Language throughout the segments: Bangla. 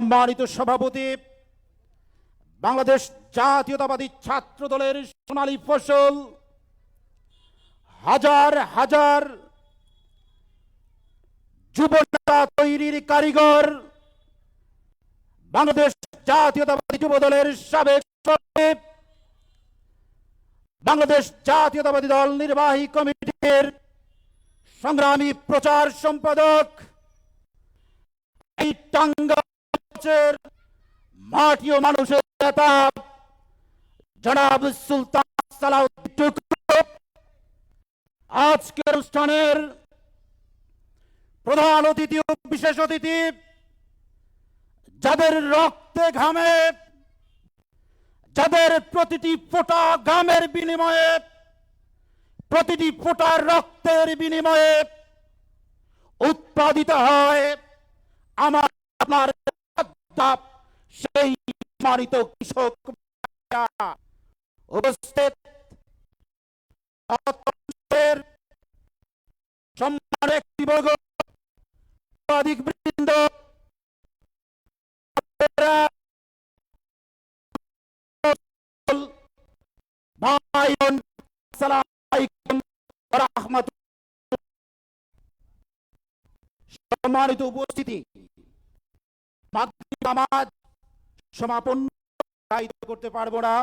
সম্মানিত সভাপতি, বাংলাদেশ জাতীয়তাবাদী ছাত্র দলের সোনালী ফসল, হাজার হাজার যুব নেতা তৈরির কারিগর, বাংলাদেশ জাতীয়তাবাদী যুব দলের সাবেক সচিব, বাংলাদেশ জাতীয়তাবাদী দল নির্বাহী কমিটির সংগ্রামী প্রচার সম্পাদক, এই টাঙ্গাইলের মাটি ও মানুষের নেতা জনাব সুলতান সালাউদ্দিন টুকু, আজকের অনুষ্ঠানের প্রধান অতিথি ও বিশেষ অতিথি, যাদের রক্তে ঘামে, যাদের প্রতিটি ফোঁটা ঘামের বিনিময়ে, প্রতিটি ফোঁটা রক্তের বিনিময়ে উৎপাদিত হয় আমার আপনার সেই সম্মানিত কৃষক উপস্থিত সম্মান ব্যক্তিবর্গ, সাংবাদিক বৃন্দ, ভাই বোন, আসসালামু আলাইকুম ওয়া রাহমাতুল্লাহ। সম্মানিত উপস্থিতি, মাগরিব নামাজ সমাপন করতে পারবো না।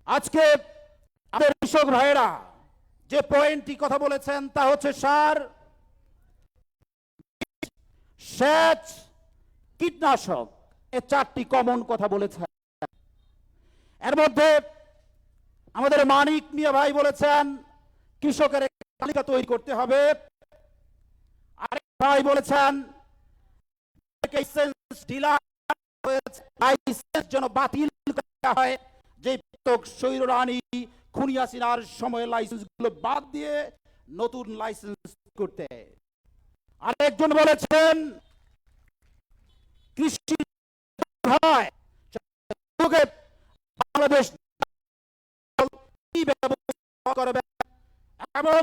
আজকে আমাদের কৃষক ভাইয়েরা যে পয়েন্টটি কথা বলেছেন তা হচ্ছে সার, সেচ, কীটনাশক, এই চারটি কমন কথা বলেছেন। এর মধ্যে আমাদের মানিক মিয়া ভাই বলেছেন কৃষকের তালিকা তৈরি করতে হবে, আরেক ভাই বলেছেন লাইসেন্স যেন বাতিল করা হয়, যে স্বৈর রানী খুনি হাসিনার সময় লাইসেন্স গুলো বাদ দিয়ে নতুন লাইসেন্স করতে। আরেকজন বলেছেন কৃষি বাংলাদেশ করবে এবং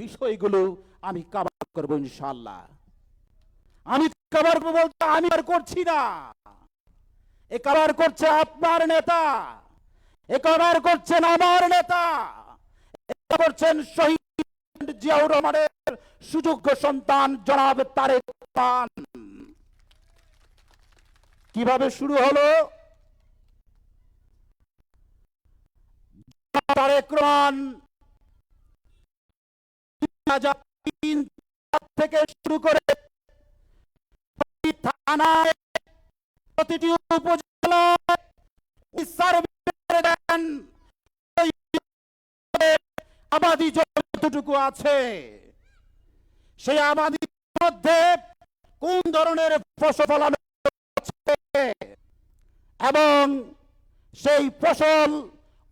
বিষয়গুলো আমি কভার করবো ইনশাআল্লাহ। আমি কভার করবো বলতে আমি আর করছি না, এ কভার করছে আপনার নেতা, এ কভার করছেন আমার নেতা, করছেন শহীদ জিয়াউর রহমানের সুযোগ্য সন্তান জনাব তারেক রহমান। কিভাবে শুরু হলো? তারেক রহমান থেকে শুরু করে থানায়, প্রতিটি উপজেলায় আবাদি যতটুকু আছে সেই আবাদির মধ্যে কোন ধরনের ফসল ফলানো এবং সেই ফসল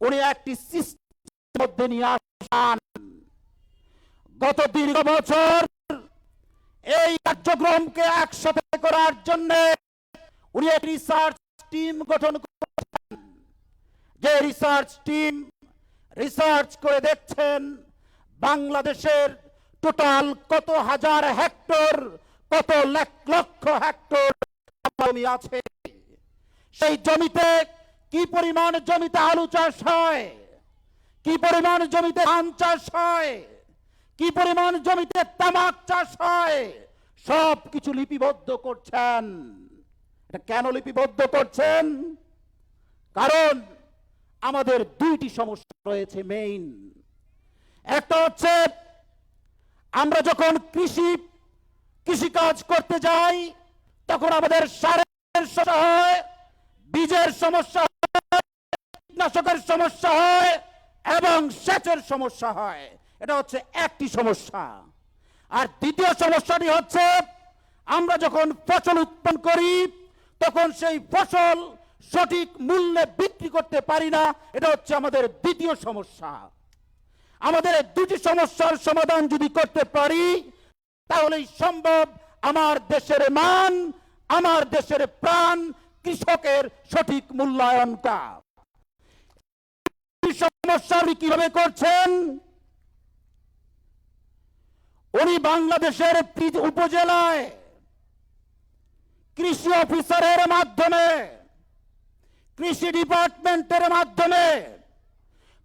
উনি একটি সিস্টেমের মধ্যে নিয়ে আসেন। গত দীর্ঘ বছর এই কার্যক্রমকে একসাথে করার জন্য উনি এক রিসার্চ টিম গঠন করেছেন, যে রিসার্চ টিম রিসার্চ করে দেখছেন বাংলাদেশের টোটাল কত হাজার হেক্টর, কত লক্ষ হেক্টর জমি আছে, সেই জমিতে কি পরিমাণ জমিতে আলু চাষ হয়, কি পরিমাণ জমিতে ধান চাষ হয়, কি পরিমাণ জমিতে তামাক চাষ হয়, সব কিছু লিপিবদ্ধ করছেন। এটা কেন লিপিবদ্ধ করছেন? কারণ আমাদের দুইটি সমস্যা রয়েছে মেইন। একটা হচ্ছে আমরা যখন কৃষিকাজ করতে যাই তখন আমাদের সারের সমস্যা হয়, বীজের সমস্যা হয়, কীটনাশকের সমস্যা হয় এবং সেচের সমস্যা হয়। এটা হচ্ছে একটি সমস্যা। আর দ্বিতীয় সমস্যাটি হচ্ছে আমরা যখন ফসল উৎপন্ন করি তখন সেই ফসল সঠিক মূল্যে বিক্রি করতে পারি না, এটা হচ্ছে আমাদের দ্বিতীয় সমস্যা। আমাদের এই দুটি সমস্যার সমাধান যদি করতে পারি তাহলেই সম্ভব আমার দেশের মান, আমার দেশের প্রাণ, কৃষকের সঠিক মূল্যায়নটা। সমস্যা উনি কিভাবে করছেন? উনি বাংলাদেশের উপজেলায় কৃষি অফিসারের মাধ্যমে, কৃষি ডিপার্টমেন্টের মাধ্যমে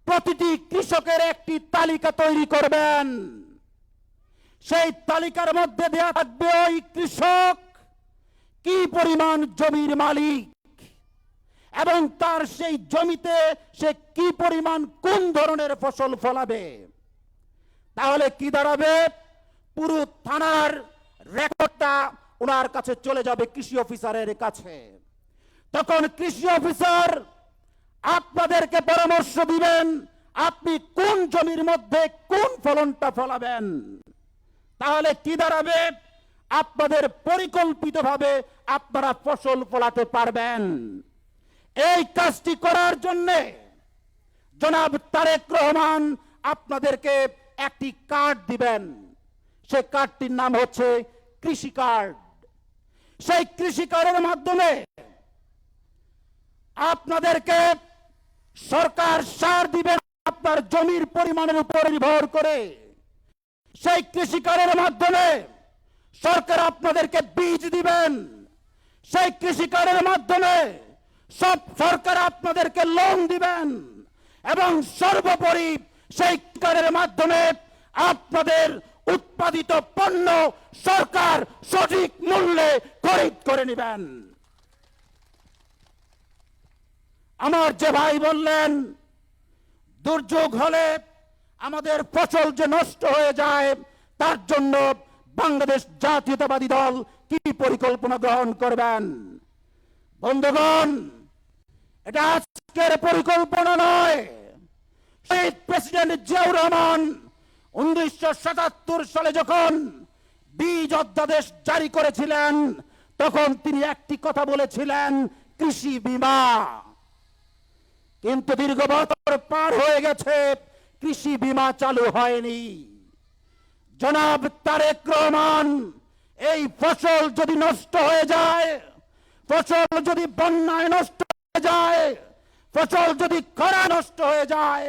প্রতিটি কৃষকের একটি তালিকা তৈরি করবেন। সেই তালিকার মধ্যে দেয়া থাকবে ওই কৃষক কি পরিমাণ জমির মালিক এবং তার সেই জমিতে সে কি পরিমাণ কোন ধরনের ফসল ফলাবে। তাহলে কি দাঁড়াবে? পুরো থানার রেকর্ডটা ওনার কাছে চলে যাবে কৃষি অফিসারের কাছে। তখন কৃষি অফিসার আপনাদেরকে পরামর্শ দিবেন আপনি কোন জমির মধ্যে কোন ফলনটা ফলাবেন। তাহলে কি দাঁড়াবে? আপনাদের পরিকল্পিতভাবে আপনারা ফসল ফলাতে পারবেন। এই কাজটি করার জন্য জনাব তারেক রহমান আপনাদেরকে একটি কার্ড দিবেন। সেই কার্ডটির নাম হচ্ছে কৃষি কার্ড। সেই কৃষি কার্ডের মাধ্যমে আপনাদেরকে সরকার সার দিবেন আপনার জমির পরিমাণের উপর নির্ভর করে। সেই কৃষি কার্ডের মাধ্যমে সরকার আপনাদেরকে বীজ দিবেন। সেই কৃষি কার্ডের মাধ্যমে সব সরকার আপনাদেরকে লোন দিবেন এবং সর্বোপরি সেই কার্ডের মাধ্যমে আপনাদের উৎপাদিত পণ্য সরকার সঠিক মূল্যে খরিদ করে নেবেন। আমার যে ভাই বললেন দুর্যোগ হলে আমাদের ফসল যে নষ্ট হয়ে যায় তার জন্য বাংলাদেশ জাতীয়তাবাদী দল কি পরিকল্পনা গ্রহণ করবেন। বন্ধুগণ, এটা আজকের পরিকল্পনা নয়। শহীদ প্রেসিডেন্ট জিয়াউর রহমান 1977 সালে যখন বীজ অধ্যাদেশ জারি করেছিলেন তখন তিনি একটি কথা বলেছিলেন, কৃষি বীমা। কিন্তু দীর্ঘ বছর পার হয়ে গেছে, কৃষি বীমা চালু হয়নি। জনাব তারেক রহমান এই ফসল যদি নষ্ট হয়ে যায়, ফসল যদি বন্যায় নষ্ট হয়ে যায়, ফসল যদি খরা নষ্ট হয়ে যায়,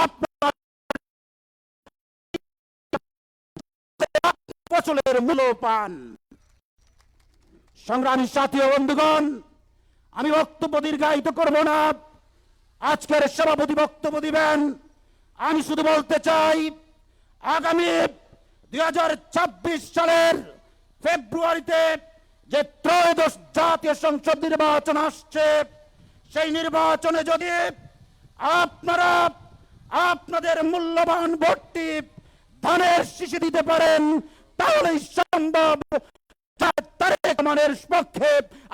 আপনার ফসলের মূল্য পান। সংগ্রামী সাথী ও বন্ধুগণ, আমি বক্তব্য দীর্ঘায়িত করব না। আজকের সভাপতি বক্তব্য দিবেন। আমি শুধু বলতে চাই আগামী 2026 সালের ফেব্রুয়ারিতে যে ত্রয়োদশ জাতীয় সংসদ নির্বাচন আসছে, সেই নির্বাচনে যদি আপনারা আপনাদের মূল্যবান ভোটটি ধানের শীষে দিতে পারেন তাহলেই সম্ভব তারেক রহমানের পক্ষে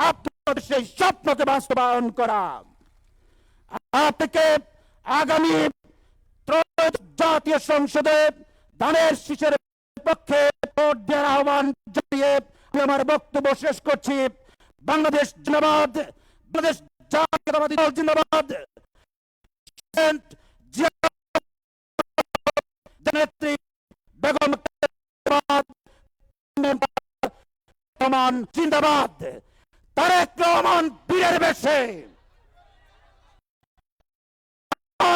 আপনাদের সেই স্বপ্নকে বাস্তবায়ন করা। আপনাকে আগামী ত্রয়োদশ জাতীয় সংসদে ধানের শীষের পক্ষে ভোট দেওয়ার আহ্বান জানিয়ে আমি আমার বক্তব্য শেষ করছি। বাংলাদেশ জিন্দাবাদ, বাংলাদেশ জাতীয়তাবাদী দল জিন্দাবাদ, নেত্রী বেগম রহমান জিন্দাবাদ। তারেক রহমান বীরের বেশে,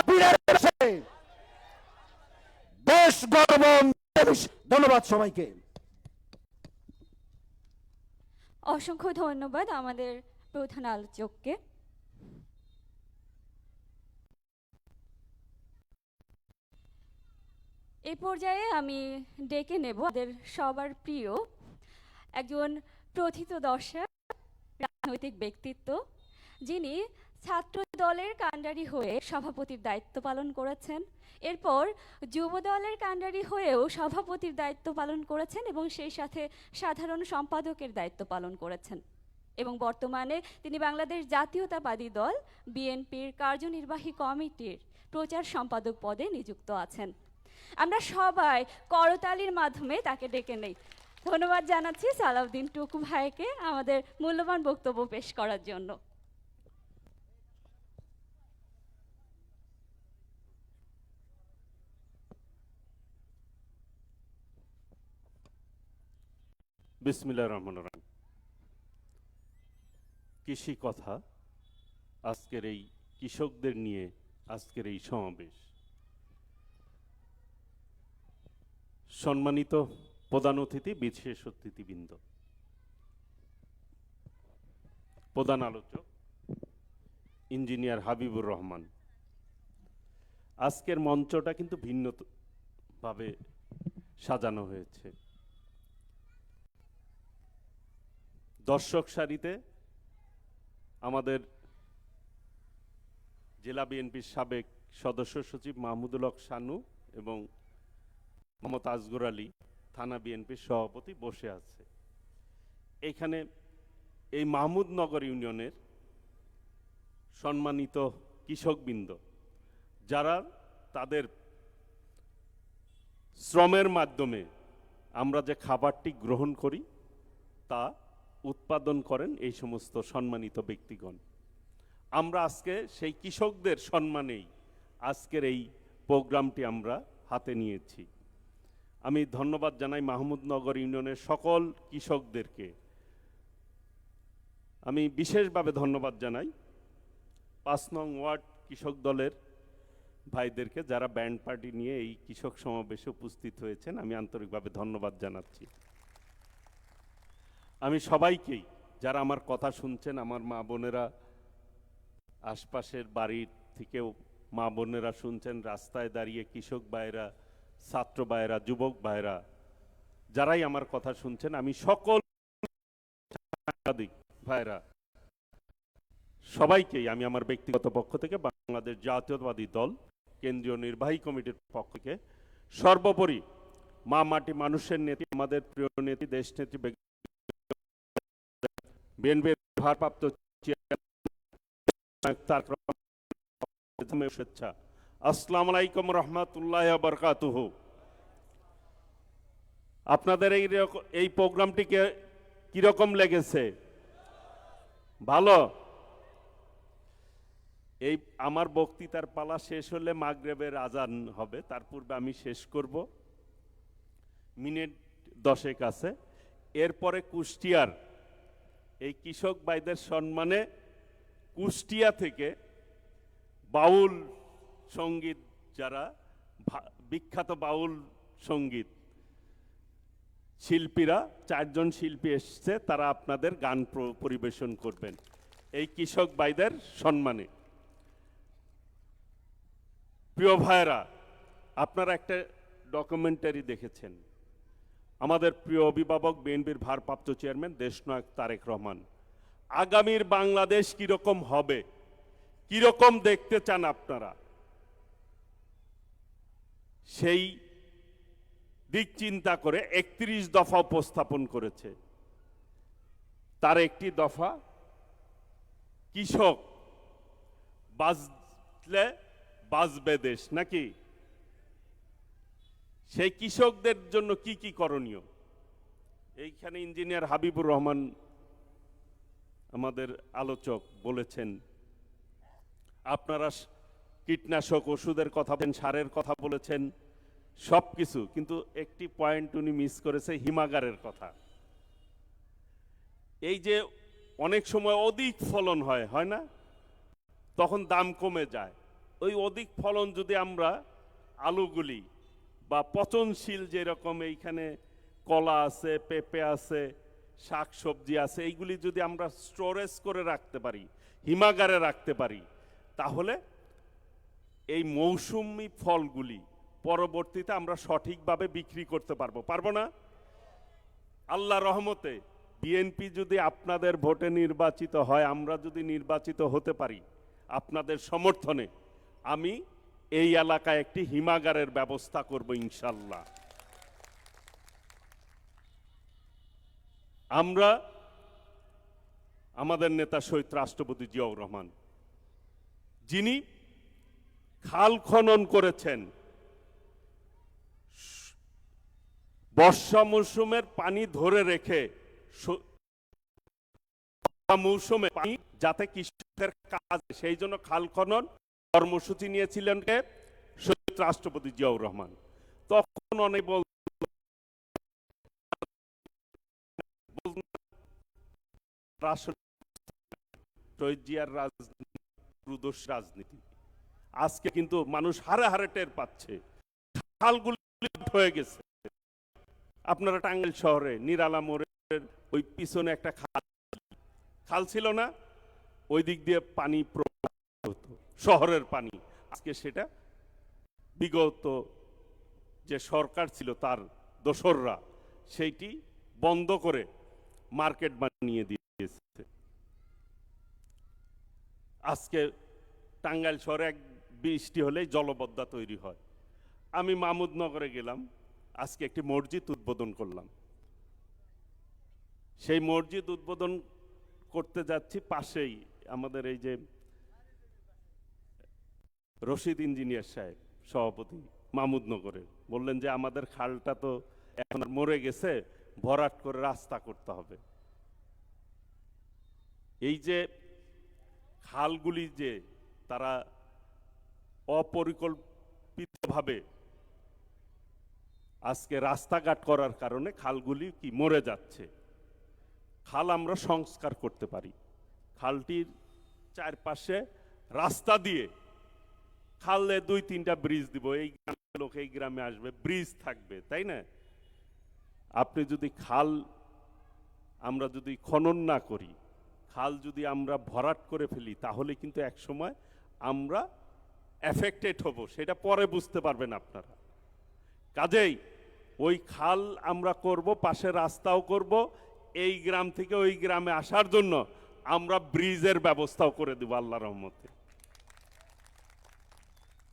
বীরের বেশে, দেশ গর্ব। ধন্যবাদ সবাইকে। অসংখ্য ধন্যবাদ আমাদের প্রধান আলোচককে। এই পর্যায়ে আমি ডেকে নেব আমাদের সবার প্রিয় একজন প্রথিতযশা রাজনৈতিক ব্যক্তিত্ব, যিনি ছাত্র দলের কাণ্ডারি হয়ে সভাপতির দায়িত্ব পালন করেছেন, এরপর যুব দলের কাণ্ডারি হয়েও সভাপতির দায়িত্ব পালন করেছেন এবং সেই সাথে সাধারণ সম্পাদকের দায়িত্ব পালন করেছেন এবং বর্তমানে তিনি বাংলাদেশ জাতীয়তাবাদী দল বিএনপির কার্যনির্বাহী কমিটির প্রচার সম্পাদক পদে নিযুক্ত আছেন। আমরা সবাই করতালির মাধ্যমে তাকে ডেকে নেই। ধন্যবাদ জানাচ্ছি সালাউদ্দিন টুকু ভাইকে আমাদের মূল্যবান বক্তব্য পেশ করার জন্য। বিসমিল্লাহির রহমানির রহিম। কৃষি কথা, আজকের এই কৃষকদের নিয়ে আজকের এই সমাবেশ। সম্মানিত প্রধান অতিথি, বিশেষ অতিথিবৃন্দ, প্রধান আলোচক ইঞ্জিনিয়ার হাবিবুর রহমান, আজকের মঞ্চটা কিন্তু ভিন্নভাবে সাজানো হয়েছে। দর্শক সারিতে আমাদের জেলা বিএনপির সাবেক সদস্য সচিব মাহমুদুল হক শানু এবং মোহাম্মদ আসগর আলী, থানা বিএনপির সভাপতি বসে আছে। এখানে এই মাহমুদনগর ইউনিয়নের সম্মানিত কৃষকবৃন্দ, যারা তাদের শ্রমের মাধ্যমে আমরা যে খাবারটি গ্রহণ করি তা উৎপাদন করেন এই সমস্ত সম্মানিত ব্যক্তিগণ। আমরা আজকে সেই কৃষকদের সম্মানেই আজকের এই প্রোগ্রামটি আমরা হাতে নিয়েছি। আমি ধন্যবাদ জানাই মাহমুদনগর ইউনিয়নের সকল কৃষকদেরকে। আমি বিশেষভাবে ধন্যবাদ জানাই ৫ নং ওয়ার্ড কৃষক দলের ভাইদেরকে, যারা ব্যান্ড পার্টি নিয়ে এই কৃষক সমাবেশে উপস্থিত হয়েছেন। আমি আন্তরিকভাবে ধন্যবাদ জানাচ্ছি। আমি সবাইকেই, যারা আমার কথা শুনছেন, আমার মা বোনেরা, আশপাশের বাড়ির থেকেও মা বোনেরা শুনছেন, রাস্তায় দাঁড়িয়ে কৃষক ভাইরা, ছাত্র ভাইরা, যুবক ভাইরা, যারাই আমার কথা শুনছেন, আমি সকল সাংবাদিক ভাইরা সবাইকেই আমি আমার ব্যক্তিগত পক্ষ থেকে, বাংলাদেশ জাতীয়তাবাদী দল কেন্দ্রীয় নির্বাহী কমিটির পক্ষ থেকে, সর্বোপরি মা মাটি মানুষের নেত্রী, আমাদের প্রিয় নেত্রী, দেশ নেত্রী বিএনপির ভারপ্রাপ্ত শুভেচ্ছা। আসসালামু আলাইকুম রহমতুল্লাহ বারকাতুহু। আপনাদের এই প্রোগ্রামটিকে কিরকম লেগেছে? ভালো? এই আমার বক্তৃতার পালা শেষ হলে মাগরিবের আজান হবে, তার পূর্বে আমি শেষ করব। মিনিট 10 আছে। এরপরে কুষ্টিয়ার এই কৃষক ভাইদের সম্মানে কুষ্টিয়া থেকে বাউল সঙ্গীত, যারা বিখ্যাত বাউল সঙ্গীত শিল্পীরা, 4 জন শিল্পী এসছে, তারা আপনাদের গান পরিবেশন করবেন এই কৃষক ভাইদের সম্মানে। প্রিয় ভাইরা, আপনারা একটা ডকুমেন্টারি দেখেছেন। আমাদের প্রিয় অভিভাবক, বিএনপির ভারপ্রাপ্ত চেয়ারম্যান দেশনায়ক তারেক রহমান, আগামীর বাংলাদেশ কিরকম হবে, কিরকম দেখতে চান আপনারা, সেই দিক চিন্তা করে 31 দফা উপস্থাপন করেছে। তার একটি দফা, কৃষক বাঁচলে বাঁচবে দেশ, নাকি? সেই কৃষকদের জন্য কি কি করণীয়, এইখানে ইঞ্জিনিয়ার হাবিবুর রহমান আমাদের আলোচক বলেছেন। আপনারা কীটনাশক ওষুধের কথা বলেন, সারের কথা বলেছেন, সব কিছু, কিন্তু একটি পয়েন্ট উনি মিস করেছে, হিমাগারের কথা। এই যে অনেক সময় অধিক ফলন হয় না, তখন দাম কমে যায়। ওই অধিক ফলন যদি আমরা আলুগুলি বা পচনশীল, যেরকম এইখানে কলা আছে, পেঁপে আছে, শাক সবজি আছে, এইগুলি যদি আমরা স্টোরেজ করে রাখতে পারি, হিমাগারে রাখতে পারি, তাহলে এই মৌসুমি ফলগুলি পরবর্তীতে আমরা সঠিকভাবে বিক্রি করতে পারবো না? আল্লাহ রহমতে বিএনপি যদি আপনাদের ভোটে নির্বাচিত হয়, আমরা যদি নির্বাচিত হতে পারি আপনাদের সমর্থনে, আমি এই এলাকায় একটি হিমাগারের ব্যবস্থা করব ইনশাল্লাহ। আমরা আমাদের নেতা শহীদ রাষ্ট্রপতি জিয়াউর রহমান, যিনি খাল খনন করেছেন, বর্ষা মৌসুমের পানি ধরে রেখে মৌসুমে পানি যাতে কৃষকদের কাজ, সেই জন্য খাল খনন কর্মসূচি নিয়েছিলেন কে? শহীদ রাষ্ট্রপতি জিয়াউর রহমান। তখন অনেক শহীদ জিয়ার রাজনীতি, রাজনীতি। আজকে কিন্তু মানুষ হারে হারে টের পাচ্ছে, খালগুলি হয়ে গেছে। আপনারা টাঙ্গাইল শহরে নিরালা মোড়ের ওই পিছনে একটা খাল ছিল না, ওই দিক দিয়ে পানি প্রবাহ হতো, শহরের পানি। আজকে সেটা বিগত যে সরকার ছিল তার দোসররা সেইটি বন্ধ করে মার্কেট বানিয়ে দিয়েছে। আজকে টাঙ্গাইল শহরে এক বৃষ্টি হলেই জলবদ্ধা তৈরি হয়। আমি মাহমুদনগরে গেলাম, আজকে একটি মসজিদ উদ্বোধন করলাম। সেই মসজিদ উদ্বোধন করতে যাচ্ছি, পাশেই আমাদের এই যে রশিদ ইঞ্জিনিয়ার সাহেব সভাপতি মাহমুদনগরের বললেন যে আমাদের খালটা তো এখন আর মরে গেছে, ভরাট করে রাস্তা করতে হবে। এই যে খালগুলি যে তারা অপরিকল্পিতভাবে আজকে রাস্তাঘাট করার কারণে খালগুলি কি মরে যাচ্ছে। খাল আমরা সংস্কার করতে পারি, খালটির চারপাশে রাস্তা দিয়ে খালে 2-3টা ব্রিজ দিব, এই গ্রামের লোক এই গ্রামে আসবে, ব্রিজ থাকবে, তাই না? আপনি যদি খাল আমরা যদি খনন না করি, খাল যদি আমরা ভরাট করে ফেলি, তাহলে কিন্তু এক সময় আমরা এফেক্টেড হব, সেটা পরে বুঝতে পারবেন আপনারা। কাজেই ওই খাল আমরা করব, পাশে রাস্তাও করব, এই গ্রাম থেকে ওই গ্রামে আসার জন্য আমরা ব্রিজের ব্যবস্থাও করে দেব আল্লাহর রহমতে।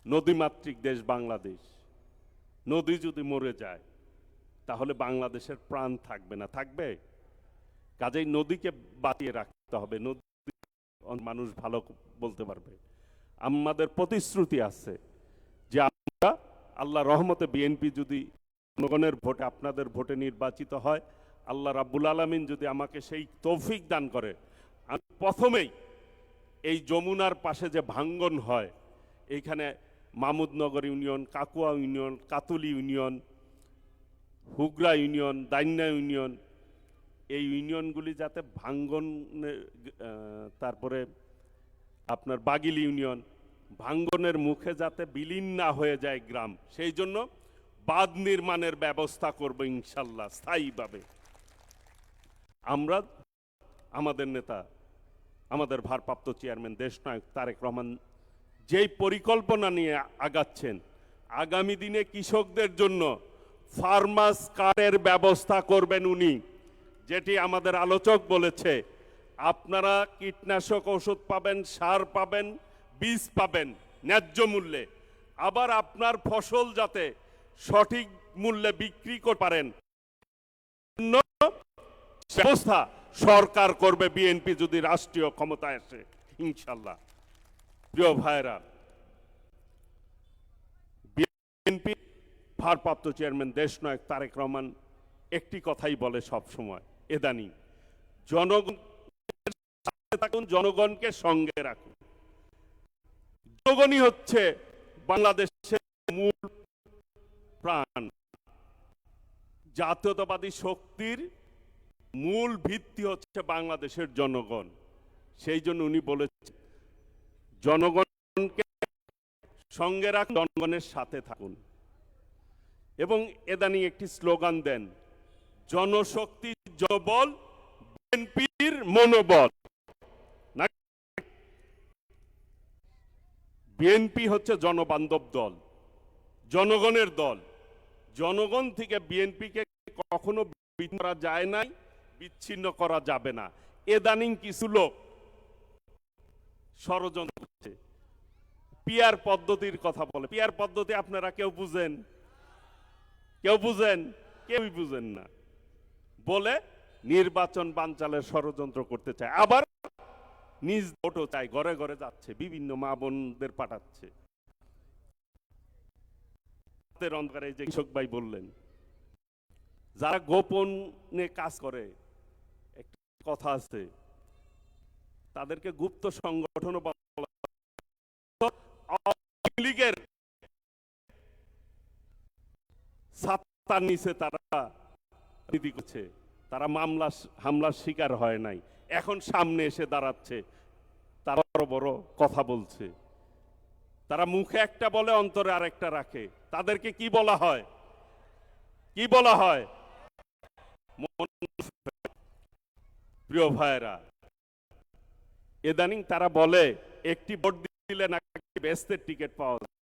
নদীমাতৃক দেশ বাংলাদেশ, নদী যদি মরে যায় তাহলে বাংলাদেশের প্রাণ থাকবে না, থাকবে? কাজেই নদীকে বাঁচিয়ে রাখতে হবে, নদী মানুষ ভালো বলতে পারবে। আমাদের প্রতিশ্রুতি আছে যে আমরা আল্লাহ রহমতে বিএনপি যদি জনগণের ভোটে, আপনাদের ভোটে নির্বাচিত হয়, আল্লাহ রাব্বুল আলামিন যদি আমাকে সেই তৌফিক দান করে, আমি প্রথমেই এই যমুনার পাশে যে ভাঙ্গন হয়, এইখানে Mahmudnagar union, Kakua union, কাতুলি union, Hugra union, দাইন্না union, এই ইউনিয়নগুলি যাতে ভাঙ্গন, তারপরে আপনার বাগিল ইউনিয়ন, ভাঙ্গনের মুখে যাতে বিলীন না হয়ে যায় গ্রাম, সেই জন্য বাঁধ নির্মাণের ব্যবস্থা করব ইনশাল্লাহ স্থায়ীভাবে। আমরা আমাদের নেতা, আমাদের ভারপ্রাপ্ত চেয়ারম্যান দেশনায়ক তারেক রহমান যেই পরিকল্পনা নিয়ে আগাচ্ছেন, আগামী দিনে কৃষকদের জন্য ফার্মার্স কার্ডের ব্যবস্থা করবেন উনি, যেটি আমাদের আলোচক বলেছে। আপনারা কীটনাশক ওষুধ পাবেন, সার পাবেন, বীজ পাবেন ন্যায্য মূল্যে, আবার আপনার ফসল যাতে সঠিক মূল্যে বিক্রি করতে পারেন ব্যবস্থা সরকার করবে বিএনপি যদি রাষ্ট্রীয় ক্ষমতায় আসে ইনশাল্লাহ। প্রিয় ভাইরা, বিএনপি ভারপ্রাপ্ত চেয়ারম্যান দেশনায়ক তারেক রহমান একটি কথাই বলে সব সময়, এদানি জনগণ থাকুন, জনগণকে সঙ্গে রাখুন। জনগণই হচ্ছে বাংলাদেশের মূল প্রাণ, জাতীয়তাবাদী শক্তির মূল ভিত্তি হচ্ছে বাংলাদেশের জনগণ। সেই জন্য উনি বলেছেন জনগণকে সঙ্গে রাখুন, জনগণের সাথে থাকুন। এবং এদানি একটি স্লোগান দেন, জনশক্তি জনবল বিএনপির মনোবল। বিএনপি হচ্ছে জনবান্ধব দল, জনগণের দল। জনগণ থেকে বিএনপিকে কখনো বিচ্ছিন্ন করা যায় নাই, বিচ্ছিন্ন করা যাবে না। এদানিং কিছু লোক ষড়যন্ত্র করছে, পিয়ার পদ্ধতির কথা বলে। পিয়ার পদ্ধতি আপনারা কেউ বুঝেন? কেউ বুঝেন? কেউই বুঝেন না। বলে নির্বাচন বানচালের ষড়যন্ত্র করতে চায়, আবার নিজ ভোটও চায়, ঘরে ঘরে যাচ্ছে, বিভিন্ন মা বোনদের পাঠাচ্ছে। অন্ধকারে যে কৃষক ভাই বললেন, যারা গোপনে কাজ করে, একটা কথা আছে, তাদেরকে গুপ্ত সংগঠন লীগের ছাতার নিচে তারা নীতি করছে, তারা হামলার শিকার হয় নাই, এখন সামনে এসে দাঁড়াচ্ছে, তারা বড় বড় কথা বলছে। তারা মুখে একটা বলে অন্তরে আরেকটা রাখে, তাদেরকে কি বলা হয়? কি বলা হয়? প্রিয় ভাইরা, ইদানিং তারা বলে একটি ভোট দিলে নাকি বেস্তের টিকিট পাওয়া যায়,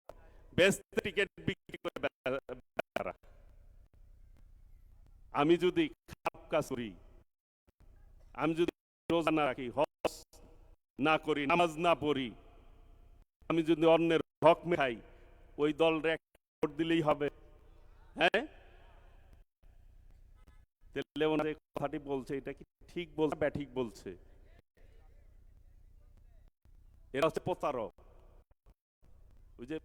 বেস্তের টিকিট বিক্রি করে বেচারা। আমি যদি খারাপ কাজ করি, আমি যদি রোজা না রাখি, হজ না করি, নামাজ না পড়ি, আমি যদি অন্যের হক খাই, ওই দলরে ভোট দিলেই হবে? হ্যাঁ, তাহলে ওনার এই কথাটি বলছে, এটা কি ঠিক বলছে বা ঠিক বলছে? এরা হচ্ছে প্রতারক। ওই যে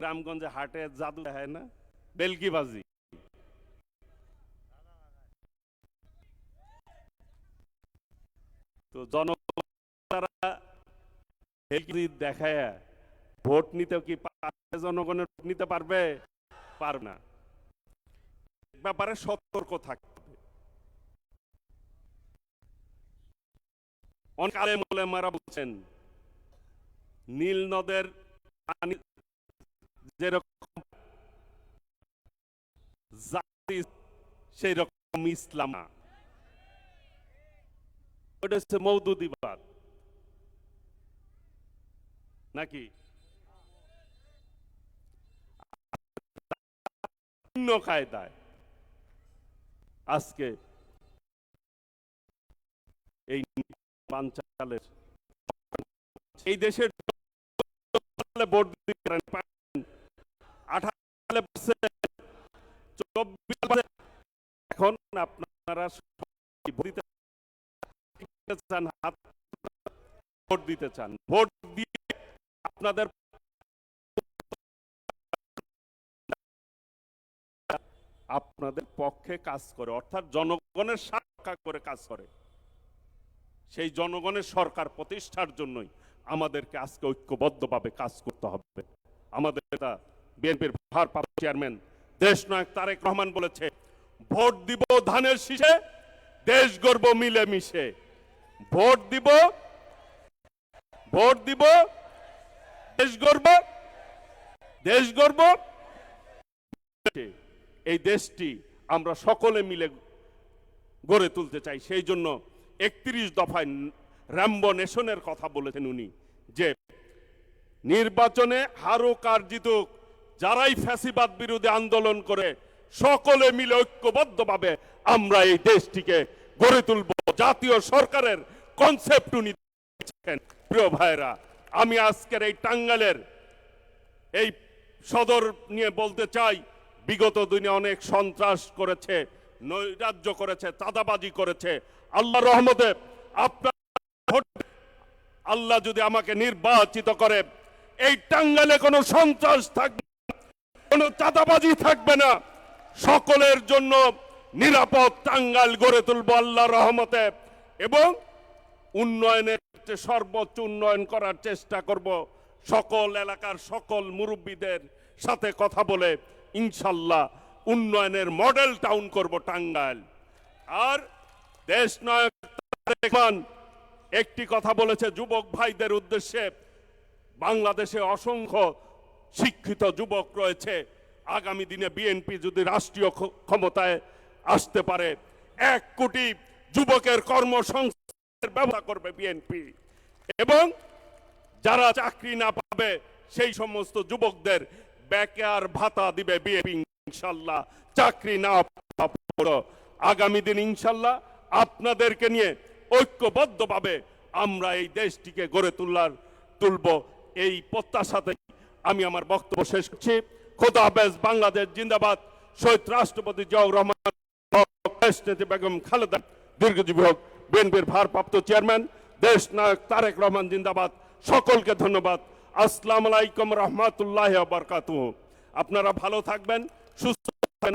রামগঞ্জে হাটে জাদু দেখায় না, বেলকিবাজি, তো জনগণ তারা বেলকিবাজি দেখায় ভোট নিতে কি পারবে? জনগণের ভোট নিতে পারবে? পারবে না। ব্যাপারে সতর্ক থাকতে হবে। অনেক আলেম ওলামারা বলছেন নীল নদের পানি যেরকম জাতি সেই রকম ইসলাম না। ওটা হচ্ছে মওদুদিবাদ নাকি? ভিন্ন কায়দায় আজকে এই পাঞ্চালের এই দেশের ভোট দিতে পারেন 28%, এখন আপনারা ভোট দিতে চান, ভোট দিয়ে আপনাদের আপনাদের পক্ষে কাজ করে, অর্থাৎ জনগণের স্বার্থ করে কাজ করে। সেই জনগণের সরকার প্রতিষ্ঠার জন্যই আমাদেরকে আজকে ঐক্যবদ্ধভাবে কাজ করতে হবে। আমাদের বিএনপির ভারপ্রাপ্ত চেয়ারম্যান দেশনায়ক তারেক রহমান বলেছে, ভোট দিব ধানের শীষে, দেশ গড়ব মিলেমিশে। ভোট দিব, ভোট দিব, দেশ গড়ব, দেশ গড়ব। এই দেশটি আমরা সকলে মিলে গড়ে তুলতে চাই। সেই জন্য 31 দফায় র্যাম্বো নেশনের কথা বলেছেন উনি, যে নির্বাচনে হারুক আর জিতুক, যারাই ফ্যাসিবাদ বিরোধী আন্দোলন করে সকলে মিলে ঐক্যবদ্ধভাবে আমরা এই দেশটিকে গড়ে তুলব। জাতীয় সরকারের কনসেপ্ট উনি দিয়েছেন। প্রিয় ভাইরা, আমি আজকের এই টাঙ্গাইলের এই সদর নিয়ে বলতে চাই, বিগত দিনে অনেক সন্ত্রাস করেছে, নৈরাজ্য করেছে, চাঁদাবাজি করেছে। আল্লাহ রহমতে আপনার আল্লাহ যদি আমাকে নির্বাচিত করে, এই টাঙ্গাইলে কোনো সন্ত্রাস থাকবে না, কোনো চাঁদাবাজি থাকবে না, সকলের জন্য নিরাপদ টাঙ্গাইল গড়ে তুলব আল্লাহর রহমতে, এবং উন্নয়নের সর্বোচ্চ উন্নয়ন করার চেষ্টা করব। সকল এলাকার সকল মুরব্বীদের সাথে কথা বলে ইনশাল্লাহ উন্নয়নের মডেল টাউন করব টাঙ্গাইল। আর দেশ নায়ক একটি কথা বলেছে যুবক ভাইদের উদ্দেশ্যে, বাংলাদেশে অসংখ্য শিক্ষিত যুবক রয়েছে। আগামী দিনে বিএনপি যদি রাষ্ট্রীয় ক্ষমতায় আসতে পারে, 1 কোটি যুবকের কর্মসংস্থানের ব্যবস্থা করবে বিএনপি, এবং যারা চাকরি না পাবে সেই সমস্ত যুবকদের বেকার ভাতা দিবে বিএনপি ইনশাল্লাহ। চাকরি না পাবে, আগামী দিন ইনশাল্লাহ আপনাদেরকে নিয়ে ঐক্যবদ্ধভাবে আমরা এই দেশটিকে গড়ে তুলব। এই প্রত্যাশাতে আমি আমার বক্তব্য শেষ করছি। খোদা হাফেজ। বাংলাদেশ জিন্দাবাদ। শহীদ রাষ্ট্রপতি জিয়াউর রহমান, দেশনেত্রী বেগম খালেদা দীর্ঘজীবী হোক। বিএনপির ভারপ্রাপ্ত চেয়ারম্যান দেশ নায়ক তারেক রহমান জিন্দাবাদ। সকলকে ধন্যবাদ। আসসালামু আলাইকুম রহমতুল্লাহি ওয়া বারাকাতুহু। আপনারা ভালো থাকবেন, সুস্থ থাকবেন।